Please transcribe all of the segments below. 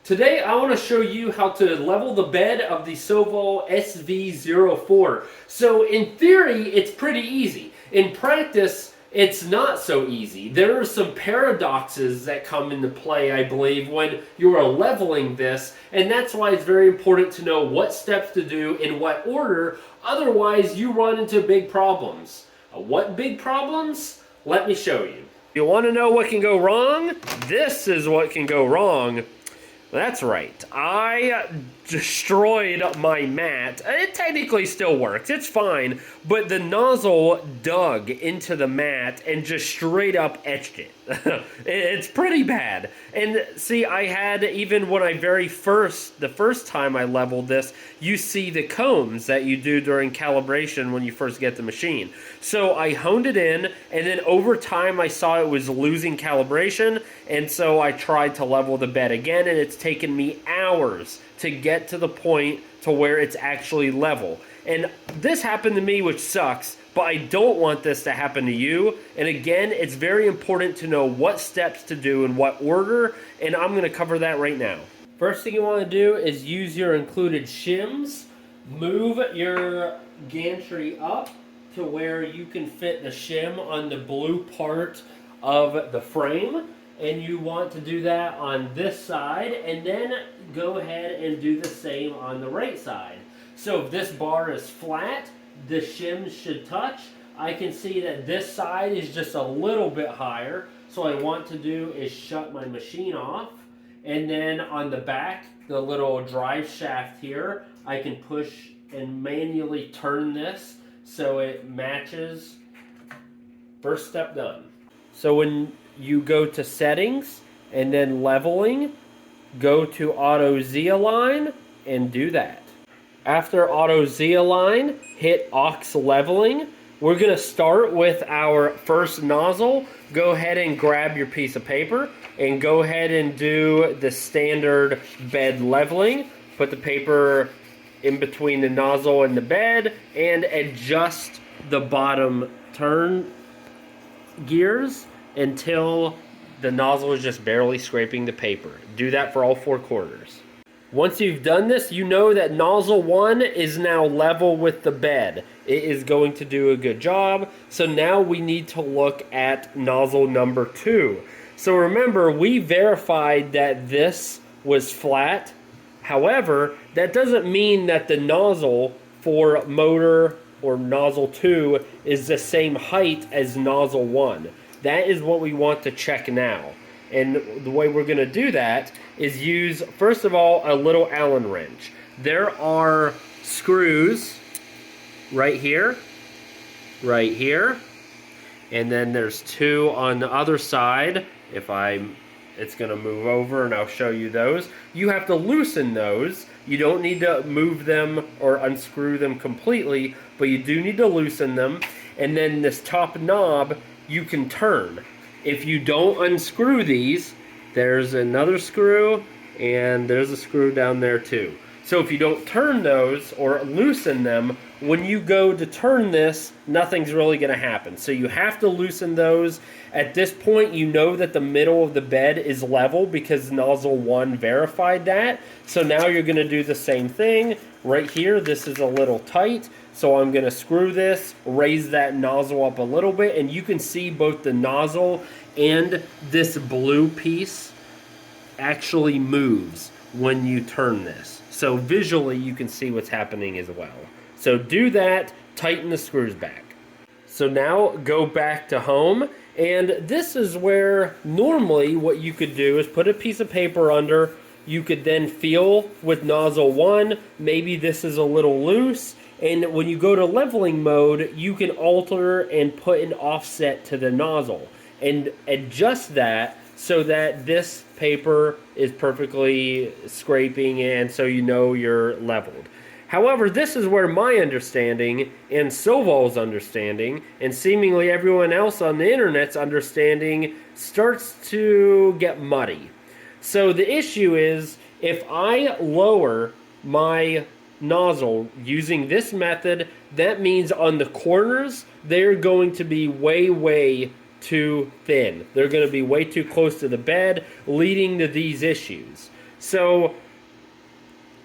Today I want to show you how to level the bed of the SOVOL SV04. So in theory it's pretty easy. In practice it's not so easy. There are some paradoxes that come into play, I believe, when you are leveling this, and that's why it's very important to know what steps to do in what order, otherwise you run into big problems. What big problems? Let me show you. You want to know what can go wrong? This is what can go wrong. That's right. I destroyed my mat. It technically still works. It's fine. But the nozzle dug into the mat and just straight up etched it. It's pretty bad. And see, I had, even when the first time I leveled this, you see the combs that you do during calibration when you first get the machine. So I honed it in, and then over time I saw it was losing calibration, and so I tried to level the bed again, and it's taken me hours to get to the point to where it's actually level. And this happened to me, which sucks, but I don't want this to happen to you. And again, it's very important to know what steps to do in what order, and I'm going to cover that right now. First thing you want to do is use your included shims. Move your gantry up to where you can fit the shim on the blue part of the frame. And you want to do that on this side, and then go ahead and do the same on the right side. So if this bar is flat, the shims should touch. I can see that this side is just a little bit higher, so what I want to do is shut my machine off, and then on the back, the little drive shaft here, I can push and manually turn this so it matches. First step done. So when you go to settings and then leveling, go to auto Z align and do that. After auto Z align, hit aux leveling. We're going to start with our first nozzle. Go ahead and grab your piece of paper and go ahead and do the standard bed leveling. Put the paper in between the nozzle and the bed and adjust the bottom turn gears until the nozzle is just barely scraping the paper. Do that for all 4 quarters. Once you've done this, you know that nozzle 1 is now level with the bed. It is going to do a good job. So now we need to look at nozzle number 2. So remember, we verified that this was flat. However, that doesn't mean that the nozzle for motor or nozzle 2 is the same height as nozzle 1. That is what we want to check now. And the way we're going to do that is use, first of all, a little Allen wrench. There are screws right here, and then there's 2 on the other side. It's going to move over and I'll show you those. You have to loosen those. You don't need to move them or unscrew them completely, but you do need to loosen them. And then this top knob, you can turn. If you don't unscrew these, there's another screw and there's a screw down there too. So if you don't turn those or loosen them, when you go to turn this, nothing's really going to happen. So you have to loosen those. At this point, you know that the middle of the bed is level because nozzle 1 verified that. So now you're going to do the same thing. Right here, this is a little tight. So I'm going to screw this, raise that nozzle up a little bit, and you can see both the nozzle and this blue piece actually moves when you turn this. So visually, you can see what's happening as well. So do that, tighten the screws back. So now go back to home, and this is where normally what you could do is put a piece of paper under. You could then feel with nozzle 1, maybe this is a little loose, and when you go to leveling mode, you can alter and put an offset to the nozzle and adjust that so that this paper is perfectly scraping and so you know you're leveled. However, this is where my understanding and SOVOL's understanding and seemingly everyone else on the internet's understanding starts to get muddy. So the issue is, if I lower my nozzle using this method, that means on the corners, they're going to be way too thin. They're going to be way too close to the bed, leading to these issues. So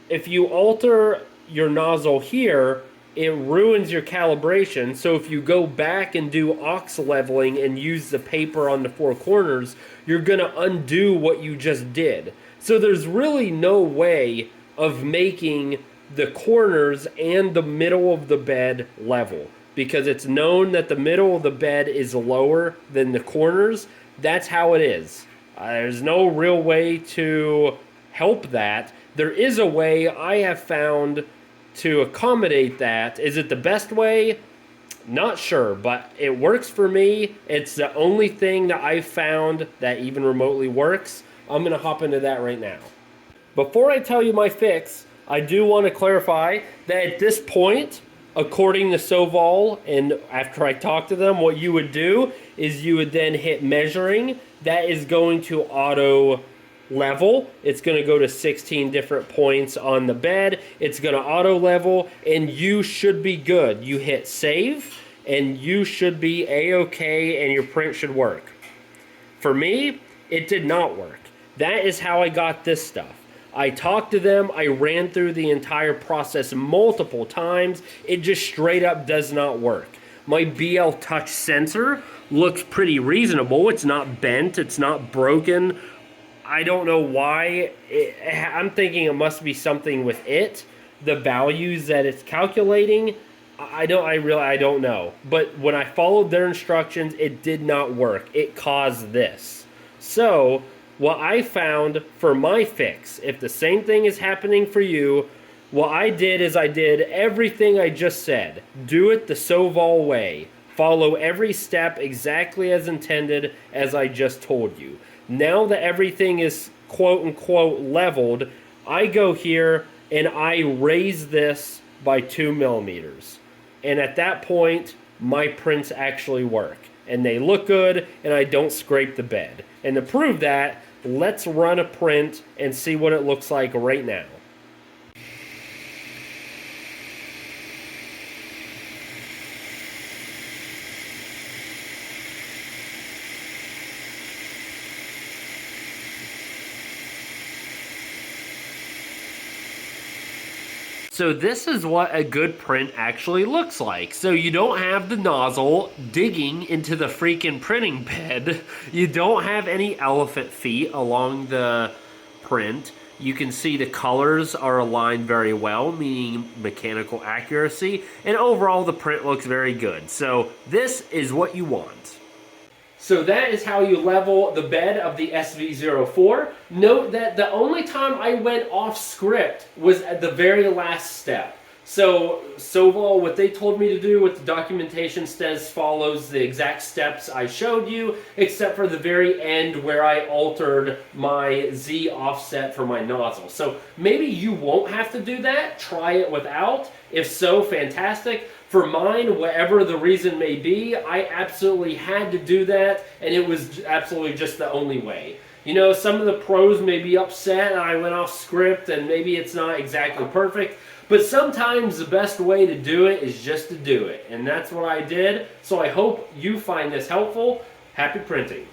if you alter your nozzle here, it ruins your calibration. So if you go back and do aux leveling and use the paper on the four corners, you're going to undo what you just did. So there's really no way of making the corners and the middle of the bed level, because it's known that the middle of the bed is lower than the corners. That's how it is. There's no real way to help that. There is a way I have found to accommodate that. Is it the best way? Not sure, but it works for me. It's the only thing that I've found that even remotely works. I'm going to hop into that right now. Before I tell you my fix, I do want to clarify that at this point, according to SOVOL, and after I talk to them, what you would do is you would then hit measuring. That is going to auto level. It's going to go to 16 different points on the bed. It's going to auto level, and you should be good. You hit save, and you should be a-okay, and your print should work. For me, it did not work. That is how I got this stuff. I talked to them. I ran through the entire process multiple times. It just straight up does not work. My BL Touch sensor looks pretty reasonable. It's not bent. It's not broken. I don't know why. I'm thinking it must be something with it. The values that it's calculating, I don't know. But when I followed their instructions, it did not work. It caused this. So what I found for my fix, if the same thing is happening for you, what I did is I did everything I just said. Do it the SOVOL way. Follow every step exactly as intended, as I just told you. Now that everything is quote-unquote leveled, I go here and I raise this by 2 millimeters. And at that point, my prints actually work. And they look good, and I don't scrape the bed. And to prove that, let's run a print and see what it looks like right now. So this is what a good print actually looks like. So you don't have the nozzle digging into the freaking printing bed. You don't have any elephant feet along the print. You can see the colors are aligned very well, meaning mechanical accuracy. And overall, the print looks very good. So this is what you want. So that is how you level the bed of the SV04. Note that the only time I went off script was at the very last step. So SOVOL, what they told me to do, what the documentation says, follows the exact steps I showed you, except for the very end where I altered my Z offset for my nozzle. So maybe you won't have to do that. Try it without. If so, fantastic. For mine, whatever the reason may be, I absolutely had to do that, and it was absolutely just the only way. You know, some of the pros may be upset and I went off script and maybe it's not exactly perfect, but sometimes the best way to do it is just to do it, and that's what I did. So I hope you find this helpful. Happy printing.